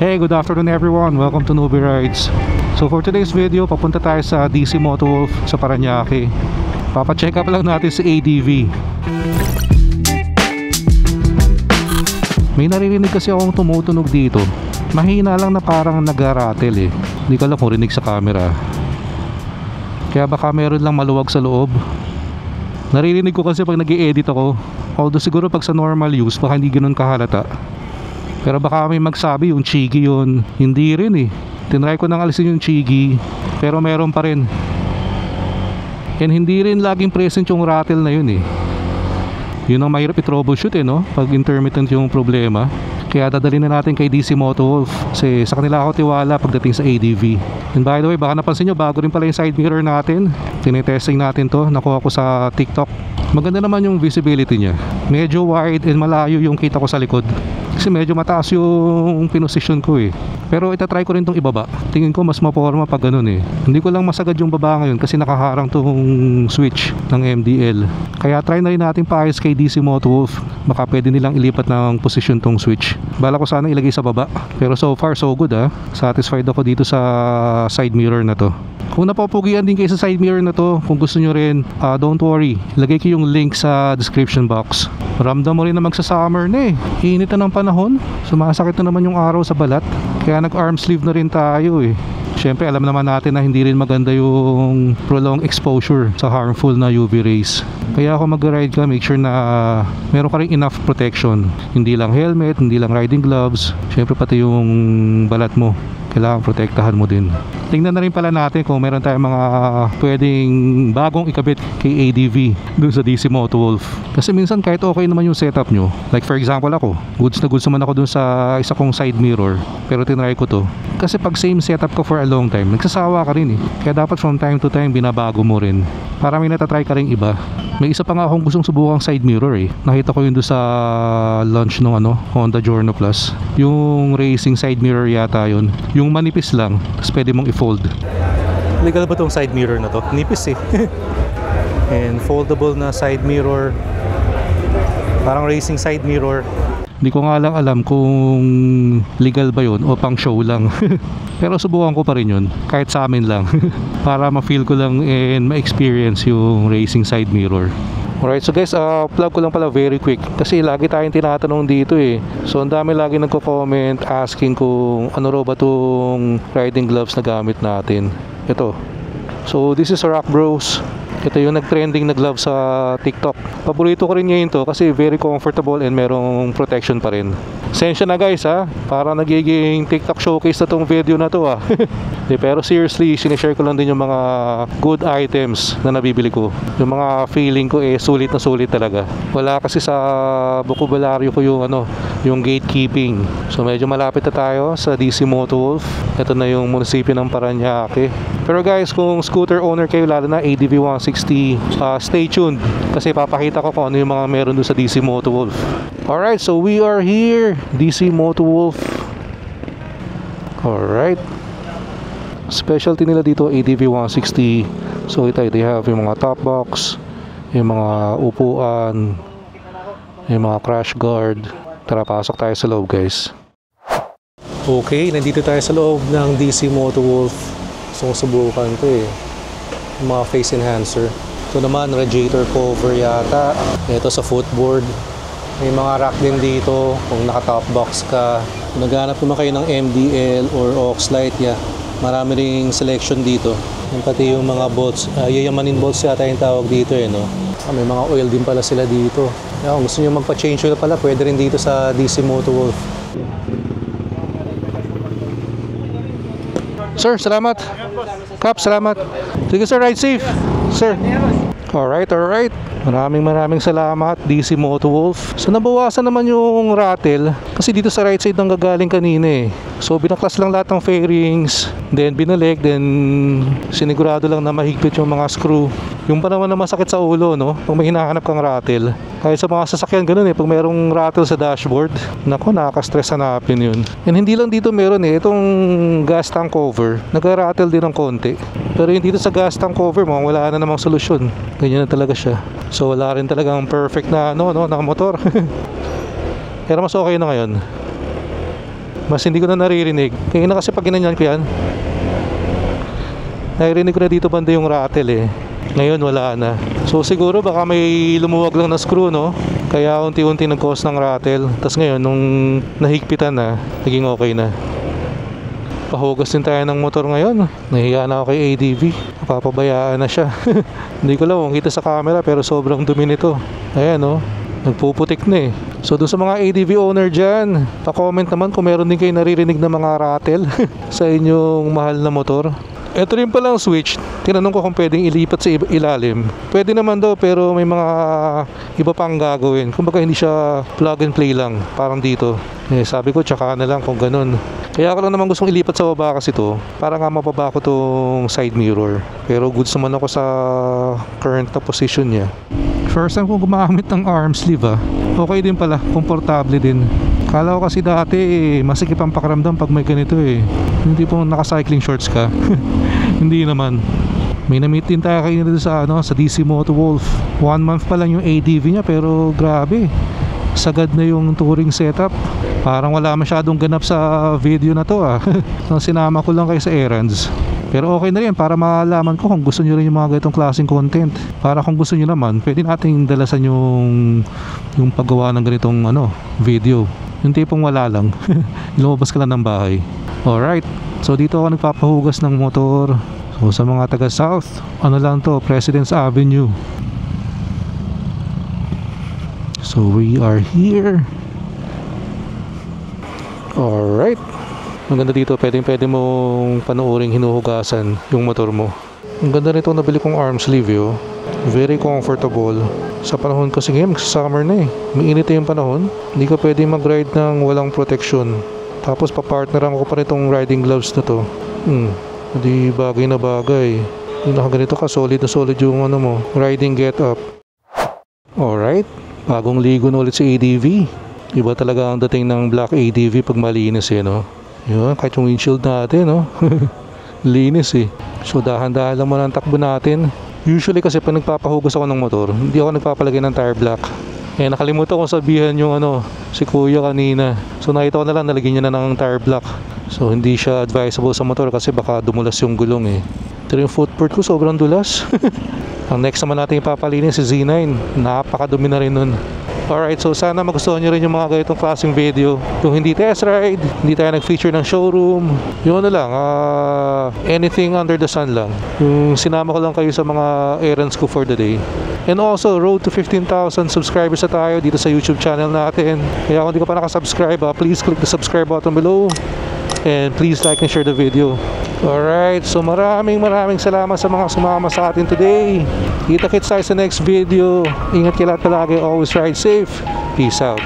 Hey, good afternoon everyone. Welcome to Newbie Rides. So for today's video, papunta tayo sa DC Moto Wolf sa Parañaque. Papacheck up lang natin si ADV. May naririnig kasi akong tumutunog dito. Mahina lang na parang nag-rattle eh. Hindi ko alam kung rinig sa camera. Kaya baka meron lang maluwag sa loob. Naririnig ko kasi pag nag-i-edit ako. Although siguro pag sa normal use baka hindi ganun kahalata. Pero baka may magsabi yung chigi yun. Hindi rin eh. Tinry ko nang alisin yung chigi, pero meron pa rin. And hindi rin laging present yung rattle na yun eh. Yun ang mahirap i-troubleshoot eh, no? Pag intermittent yung problema. Kaya dadalhin na natin kay DC Moto Wolf kasi sa kanila ako tiwala pagdating sa ADV. And by the way, baka napansin nyo, bago rin pala yung side mirror natin. Tinetesting natin to, nakuha ko sa TikTok. Maganda naman yung visibility niya. Medyo wide and malayo yung kita ko sa likod. Kasi medyo mataas yung pinosisyon ko eh. Pero itatry ko rin tong ibaba. Tingin ko mas maporma pag ganun eh. Hindi ko lang masagad yung baba ngayon kasi nakaharang tong switch ng MDL. Kaya try na rin natin paayos kay DC Moto Wolf. Baka pwede nilang ilipat ng posisyon tong switch. Bala ko sana ilagay sa baba. Pero so far so good ah. Satisfied ako dito sa side mirror na to. Kung napapugian din kayo sa side mirror na to, kung gusto nyo rin, don't worry. Lagay ko yung link sa description box. Ramdam mo rin na magsa-summer na eh. Init na ng panahon. Sumasakit na naman yung araw sa balat. Kaya nag-arm sleeve na rin tayo eh. Siyempre alam naman natin na hindi rin maganda yung prolonged exposure sa harmful na UV rays. Kaya ako mag-ride ka, make sure na meron ka rin enough protection. Hindi lang helmet, hindi lang riding gloves. Siyempre pati yung balat mo, kailangan protektahan mo din. Tingnan na rin pala natin kung meron tayong mga pwedeng bagong ikabit kay ADV dun sa DC Moto Wolf. Kasi minsan kahit okay naman yung setup nyo, like for example ako, goods na goods naman ako dun sa isa kong side mirror, pero tinry ko to. Kasi pag same setup ko for a long time, nagsasawa ka rin eh. Kaya dapat from time to time binabago mo rin. Para may natatry ka rin iba. May isa pa nga akong gustong subukang side mirror eh. Nakita ko yun doon sa launch ng Honda Giorno Plus. Yung racing side mirror yata yun. Yung manipis lang, tapos pwede mong i-fold. Legal ba tong side mirror na to? Nipis eh. And foldable na side mirror. Parang racing side mirror. Hindi ko nga lang alam kung legal ba yun o pang show lang. Pero subukan ko pa rin yun, kahit sa amin lang. Para ma-feel ko lang and ma-experience yung racing side mirror. Alright, so guys, plug ko lang pala very quick. Kasi lagi tayong tinatanong dito eh. So ang dami lagi nagko-comment asking kung ano raw ba itong riding gloves na gamit natin. Ito. So this is a Rock Bros. Ito yung nag-trending na glove sa TikTok. Paborito ko rin ngayon to kasi very comfortable and merong protection pa rin. Sensya na guys ha, para nagiging TikTok showcase na tong video na to ha. Pero seriously, sinishare ko lang din yung mga good items na nabibili ko. Yung mga feeling ko sulit na sulit talaga. Wala kasi sa bokabularyo ko yung gatekeeping. So medyo malapit na tayo sa DC Moto Wolf. Ito na yung munisipyo ng Parañaque. Pero guys, kung scooter owner kayo, lalo na ADV 160, stay tuned kasi papakita ko kung ano yung mga meron doon sa DC Moto Wolf. Alright, so we are here, DC Moto Wolf. Alright, specialty nila dito ADV 160. So ito, they have yung mga top box, yung mga upuan, yung mga crash guard. Tara, pasok tayo sa loob guys. Okay, nandito tayo sa loob ng DC Moto Wolf. So subukan ko eh yung mga face enhancer. Ito naman radiator cover yata. Ito sa footboard. May mga rack din dito kung naka top box ka. Kung naghanap naman kayo ng MDL or Oxlite, marami ring selection dito. Yung pati yung mga bolts, yayamanin bolts yata yung tawag dito eh, no? May mga oil din pala sila dito. Kung gusto nyo magpa-change oil pala, pwede rin dito sa DC Moto Wolf. Sir, salamat. Kap, salamat. Sige sir, ride safe. Sir. Alright. Maraming salamat DC Moto Wolf. So nabawasan naman yung rattle kasi dito sa right side nang gagaling kanina eh. So binaklas lang lahat ng fairings, then binalik, then sinigurado lang na mahigpit yung mga screw. Yung pa naman na masakit sa ulo, no? Pag may hinahanap kang rattle. Kahit sa mga sasakyan ganun eh, pag mayroong rattle sa dashboard, nako, nakaka-stress hanapin yun. And hindi lang dito meron eh, itong gas tank cover, nag-rattle din ng konti. Pero yung dito sa gas tank cover mo, wala na namang solusyon. Ganyan na talaga siya. So wala rin talagang perfect na na motor. Pero mas okay na ngayon. Mas hindi ko na naririnig. Kaya na kasi pag ginanyan ko yan, naririnig ko na dito banda yung rattle eh. Ngayon wala na. So siguro baka may lumuwag lang na screw, no? Kaya unti-unti nag-cause ng rattle. Tapos ngayon nung nahigpitan na, naging okay na. Pahugas din tayo ng motor ngayon. Nahiya na ako kay ADV. Papabayaan na siya. Hindi ko lang kung kita sa camera pero sobrang dumi nito. Ayan, no? Nagpuputik na eh. So doon sa mga ADV owner dyan, pa-comment naman kung meron din kayo naririnig na mga rattle sa inyong mahal na motor. Ito rin palang switch, tinanong ko kung pwedeng ilipat sa ilalim. Pwede naman daw pero may mga iba pang gagawin. Kumbaga hindi siya plug and play lang, parang dito. Eh, sabi ko tsaka na lang kung ganun. Kaya ako lang naman gustong ilipat sa baba kasi to, para nga mababa ko tong side mirror. Pero goods naman ako sa current na position niya. First time kong gumamit ng arm sleeve ah. Okay din pala, komportable din. Kala ko kasi dati masikip ang pakiramdam pag may ganito eh. Hindi po naka-cycling shorts ka. Hindi naman. May na-meet din tayo kayo dito sa, sa DC Moto Wolf. 1 month pa lang yung ADV niya pero grabe. Sagad na yung touring setup. Parang wala masyadong ganap sa video na to ah. Sinama ko lang kayo sa errands. Pero okay na rin para malaman ko kung gusto nyo rin yung mga ganitong klaseng content. Para kung gusto nyo naman, pwede nating dalasan yung paggawa ng ganitong video. Yung tipong wala lang. Lumabas ka lang ng bahay. Alright. So dito ako nagpapahugas ng motor. So sa mga taga South, lang to, President's Avenue. So we are here. Alright. Ang ganda dito, pwede mong panooring hinuhugasan yung motor mo. Ang ganda nito, nabili kong arm sleeve yo. Very comfortable. Sa panahon kasi ngayon, summer na eh. Mainit yung panahon. Hindi ka pwede mag-ride ng walang protection. Tapos papartneran ko pa nitong riding gloves na to. Hindi bagay na bagay. Yung nakaganito ka, solid na solid yung mo, riding get up. Alright, bagong ligo na ulit si ADV. Iba talaga ang dating ng black ADV pag malinis eh, no? Yun, kahit yung windshield natin, no? Linis eh. So dahan-dahan lang muna ang takbo natin. Usually kasi pag nagpapahugas ako ng motor, hindi ako nagpapalagay ng tire block. Eh nakalimutan kong sabihan yung si kuya kanina. So nakita ko na lang, nalagyan niya na ng tire block. So hindi siya advisable sa motor kasi baka dumulas yung gulong eh. Pero yung footboard ko sobrang dulas. Ang next naman natin ipapalinis si Z9. Napakadumi na rin nun. Alright, so sana magustuhan nyo rin yung mga ganitong klaseng video. Yung hindi test ride, hindi tayo nag-feature ng showroom. Yung lang, anything under the sun lang. Yung sinama ko lang kayo sa mga errands ko for the day. And also, road to 15,000 subscribers na tayo dito sa YouTube channel natin. Kaya kung hindi ka pa nakasubscribe, please click the subscribe button below. And please like and share the video. Alright, so maraming salamat sa mga sumama sa atin today. Kita-kits tayo sa next video. Ingat kayo lahat palagi. Always ride safe. Peace out.